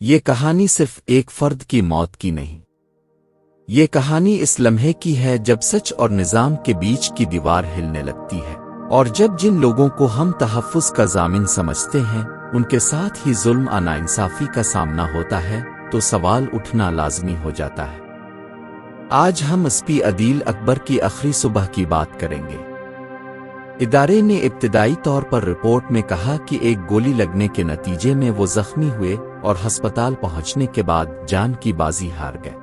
یہ کہانی صرف ایک فرد کی موت کی نہیں، یہ کہانی اس لمحے کی ہے جب سچ اور نظام کے بیچ کی دیوار ہلنے لگتی ہے، اور جب جن لوگوں کو ہم تحفظ کا ضامن سمجھتے ہیں ان کے ساتھ ہی ظلم اور ناانصافی کا سامنا ہوتا ہے تو سوال اٹھنا لازمی ہو جاتا ہے۔ آج ہم ایس پی عادل اکبر کی آخری صبح کی بات کریں گے۔ ادارے نے ابتدائی طور پر رپورٹ میں کہا کہ ایک گولی لگنے کے نتیجے میں وہ زخمی ہوئے اور ہسپتال پہنچنے کے بعد جان کی بازی ہار گئے،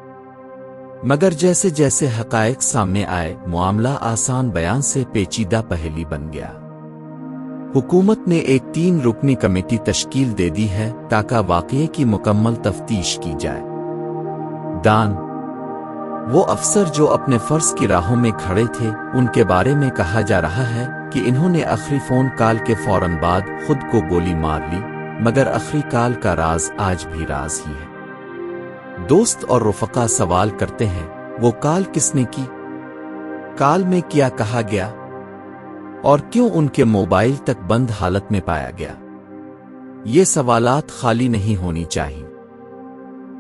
مگر جیسے جیسے حقائق سامنے آئے معاملہ آسان بیان سے پیچیدہ پہیلی بن گیا۔ حکومت نے ایک 3 رکنی کمیٹی تشکیل دے دی ہے تاکہ واقعے کی مکمل تفتیش کی جائے۔ دان وہ افسر جو اپنے فرض کی راہوں میں کھڑے تھے، ان کے بارے میں کہا جا رہا ہے کہ انہوں نے آخری فون کال کے فوراً بعد خود کو گولی مار لی، مگر آخری کال کا راز آج بھی راز ہی ہے۔ دوست اور رفقا سوال کرتے ہیں، وہ کال کس نے کی؟ کال میں کیا کہا گیا؟ اور کیوں ان کے موبائل تک بند حالت میں پایا گیا؟ یہ سوالات خالی نہیں ہونی چاہیے۔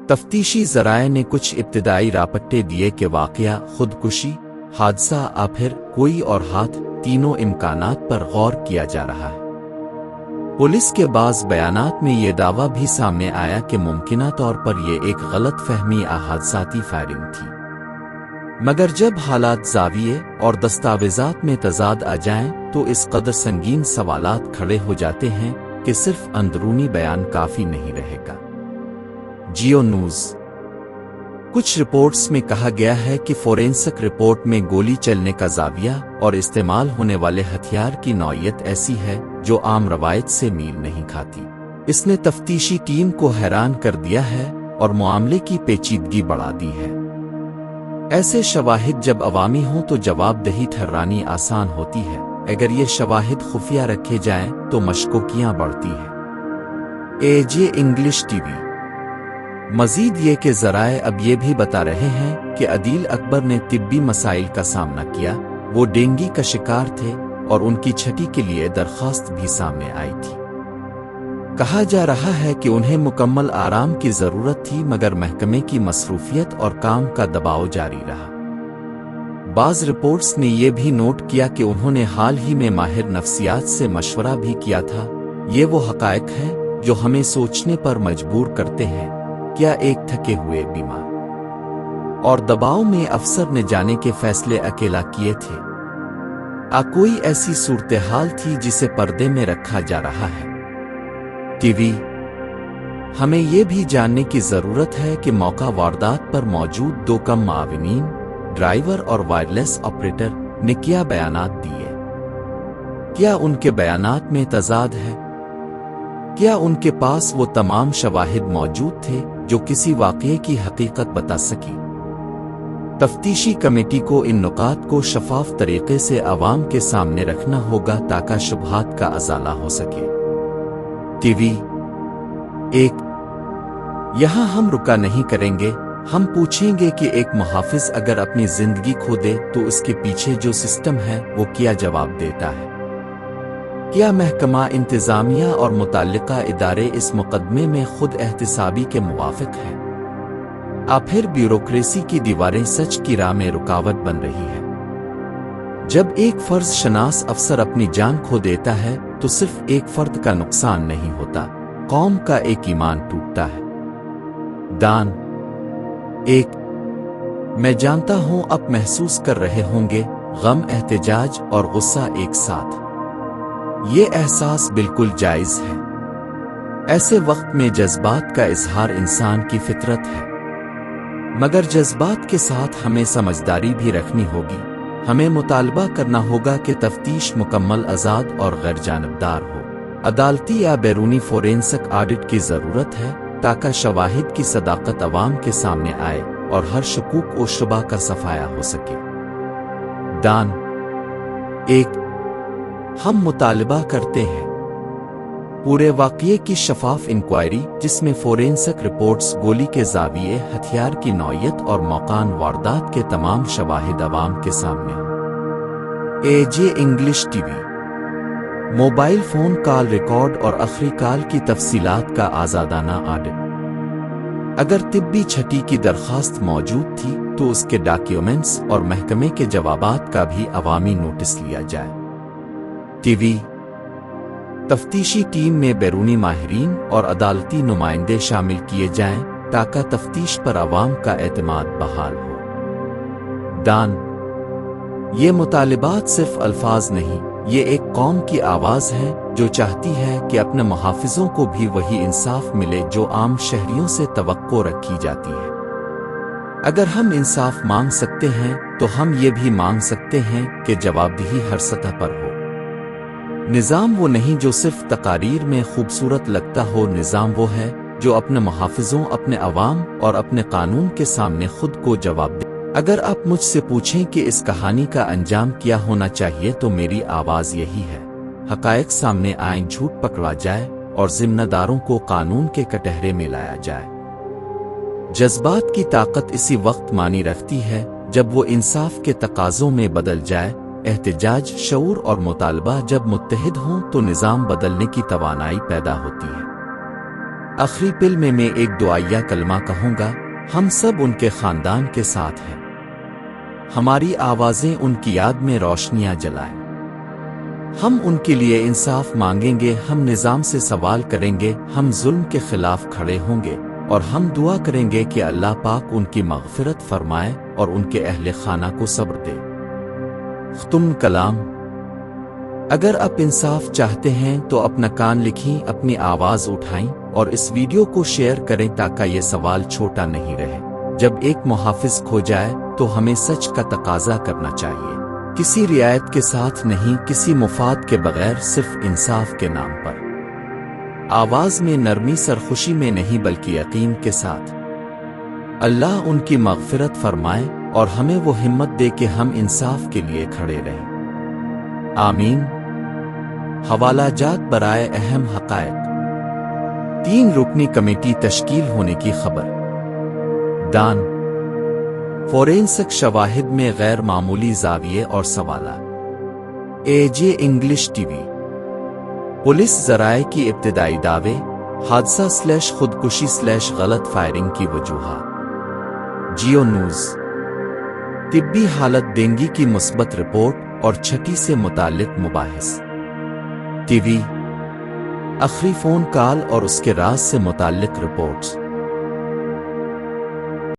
تفتیشی ذرائع نے کچھ ابتدائی راپٹے دیے کہ واقعہ خودکشی، حادثہ یا پھر کوئی اور ہاتھ، تینوں امکانات پر غور کیا جا رہا ہے۔ پولیس کے بعض بیانات میں یہ دعویٰ بھی سامنے آیا کہ ممکنہ طور پر یہ ایک غلط فہمی یا حادثاتی فائرنگ تھی، مگر جب حالات زاویے اور دستاویزات میں تضاد آ جائیں تو اس قدر سنگین سوالات کھڑے ہو جاتے ہیں کہ صرف اندرونی بیان کافی نہیں رہے گا۔ جیو نیوز کچھ رپورٹس میں کہا گیا ہے کہ فورینسک رپورٹ میں گولی چلنے کا زاویہ اور استعمال ہونے والے ہتھیار کی نوعیت ایسی ہے جو عام روایت سے میل نہیں کھاتی۔ اس نے تفتیشی ٹیم کو حیران کر دیا ہے اور معاملے کی پیچیدگی بڑھا دی ہے۔ ایسے شواہد جب عوامی ہوں تو جواب دہی ٹھہرانی آسان ہوتی ہے، اگر یہ شواہد خفیہ رکھے جائیں تو مشکوکیاں بڑھتی ہیں۔ AJ انگلش ٹی وی مزید یہ کہ ذرائع اب یہ بھی بتا رہے ہیں کہ عادل اکبر نے طبی مسائل کا سامنا کیا، وہ ڈینگی کا شکار تھے اور ان کی چھٹی کے لیے درخواست بھی سامنے آئی تھی۔ کہا جا رہا ہے کہ انہیں مکمل آرام کی ضرورت تھی، مگر محکمے کی مصروفیت اور کام کا دباؤ جاری رہا۔ بعض رپورٹس نے یہ بھی نوٹ کیا کہ انہوں نے حال ہی میں ماہر نفسیات سے مشورہ بھی کیا تھا۔ یہ وہ حقائق ہیں جو ہمیں سوچنے پر مجبور کرتے ہیں، کیا ایک تھکے ہوئے بیمار اور دباؤ میں افسر نے جانے کے فیصلے اکیلا کیے تھے؟ کوئی ایسی صورتحال تھی جسے پردے میں رکھا جا رہا ہے؟ ٹی وی ہمیں یہ بھی جاننے کی ضرورت ہے کہ موقع واردات پر موجود 2 کم معاونین، ڈرائیور اور وائرلیس آپریٹر نے کیا بیانات دیے؟ کیا ان کے بیانات میں تضاد ہے؟ کیا ان کے پاس وہ تمام شواہد موجود تھے جو کسی واقعے کی حقیقت بتا سکی؟ تفتیشی کمیٹی کو ان نکات کو شفاف طریقے سے عوام کے سامنے رکھنا ہوگا تاکہ شبہات کا ازالہ ہو سکے۔ ٹی وی 1 یہاں ہم رکا نہیں کریں گے، ہم پوچھیں گے کہ ایک محافظ اگر اپنی زندگی کھو دے تو اس کے پیچھے جو سسٹم ہے وہ کیا جواب دیتا ہے؟ کیا محکمہ انتظامیہ اور متعلقہ ادارے اس مقدمے میں خود احتسابی کے موافق ہیں؟ پھر بیوروکریسی کی دیواریں سچ کی راہ میں رکاوٹ بن رہی ہے۔ جب ایک فرض شناس افسر اپنی جان کھو دیتا ہے تو صرف ایک فرد کا نقصان نہیں ہوتا، قوم کا ایک ایمان ٹوٹتا ہے۔ دان 1 میں جانتا ہوں آپ محسوس کر رہے ہوں گے غم، احتجاج اور غصہ ایک ساتھ۔ یہ احساس بالکل جائز ہے۔ ایسے وقت میں جذبات کا اظہار انسان کی فطرت ہے، مگر جذبات کے ساتھ ہمیں سمجھداری بھی رکھنی ہوگی۔ ہمیں مطالبہ کرنا ہوگا کہ تفتیش مکمل، آزاد اور غیر جانبدار ہو۔ عدالتی یا بیرونی فورینسک آڈٹ کی ضرورت ہے تاکہ شواہد کی صداقت عوام کے سامنے آئے اور ہر شکوک و شبہ کا صفایا ہو سکے۔ دان 1 ہم مطالبہ کرتے ہیں پورے واقعے کی شفاف انکوائری جس میں فورینسک رپورٹس، گولی کے زاویے، ہتھیار کی نوعیت اور موقع واردات کے تمام شواہد عوام کے سامنے ہوں۔ AJ English T V mobile phone call record اور آخری کال کی تفصیلات کا آزادانہ آڈٹ۔ اگر طبی چھٹی کی درخواست موجود تھی تو اس کے ڈاکیومنٹس اور محکمے کے جوابات کا بھی عوامی نوٹس لیا جائے۔ ٹی وی تفتیشی ٹیم میں بیرونی ماہرین اور عدالتی نمائندے شامل کیے جائیں تاکہ تفتیش پر عوام کا اعتماد بحال ہو۔ ڈان یہ مطالبات صرف الفاظ نہیں، یہ ایک قوم کی آواز ہے جو چاہتی ہے کہ اپنے محافظوں کو بھی وہی انصاف ملے جو عام شہریوں سے توقع رکھی جاتی ہے۔ اگر ہم انصاف مانگ سکتے ہیں تو ہم یہ بھی مانگ سکتے ہیں کہ جوابدہی ہر سطح پر ہو۔ نظام وہ نہیں جو صرف تقاریر میں خوبصورت لگتا ہو، نظام وہ ہے جو اپنے محافظوں، اپنے عوام اور اپنے قانون کے سامنے خود کو جواب دے۔ اگر آپ مجھ سے پوچھیں کہ اس کہانی کا انجام کیا ہونا چاہیے تو میری آواز یہی ہے: حقائق سامنے آئیں، جھوٹ پکڑا جائے اور ذمہ داروں کو قانون کے کٹہرے میں لایا جائے۔ جذبات کی طاقت اسی وقت معنی رکھتی ہے جب وہ انصاف کے تقاضوں میں بدل جائے۔ احتجاج، شعور اور مطالبہ جب متحد ہوں تو نظام بدلنے کی توانائی پیدا ہوتی ہے۔ آخری پل میں ایک دعائیہ کلمہ کہوں گا: ہم سب ان کے خاندان کے ساتھ ہیں۔ ہماری آوازیں ان کی یاد میں روشنیاں جلائیں۔ ہم ان کے لیے انصاف مانگیں گے، ہم نظام سے سوال کریں گے، ہم ظلم کے خلاف کھڑے ہوں گے اور ہم دعا کریں گے کہ اللہ پاک ان کی مغفرت فرمائے اور ان کے اہل خانہ کو صبر دے۔ ختم کلام: اگر آپ انصاف چاہتے ہیں تو اپنا کان لکھیں، اپنی آواز اٹھائیں اور اس ویڈیو کو شیئر کریں تاکہ یہ سوال چھوٹا نہیں رہے۔ جب ایک محافظ کھو جائے تو ہمیں سچ کا تقاضا کرنا چاہیے، کسی رعایت کے ساتھ نہیں، کسی مفاد کے بغیر، صرف انصاف کے نام پر۔ آواز میں نرمی، سرخوشی میں نہیں بلکہ یقین کے ساتھ۔ اللہ ان کی مغفرت فرمائے اور ہمیں وہ ہمت دے کہ ہم انصاف کے لیے کھڑے رہیں۔ آمین۔ حوالہ جات برائے اہم حقائق: 3 رکنی کمیٹی تشکیل ہونے کی خبر۔ ڈان فورینسک شواہد میں غیر معمولی زاویے اور سوالات۔ AJ English T V police ذرائع کی ابتدائی دعوے: حادثہ / خودکشی / غلط فائرنگ کی وجوہات۔ جیو نیوز طبی حالت: ڈینگی کی مثبت رپورٹ اور چھٹی سے متعلق مباحث۔ ٹی وی آخری فون کال اور اس کے راز سے متعلق رپورٹس۔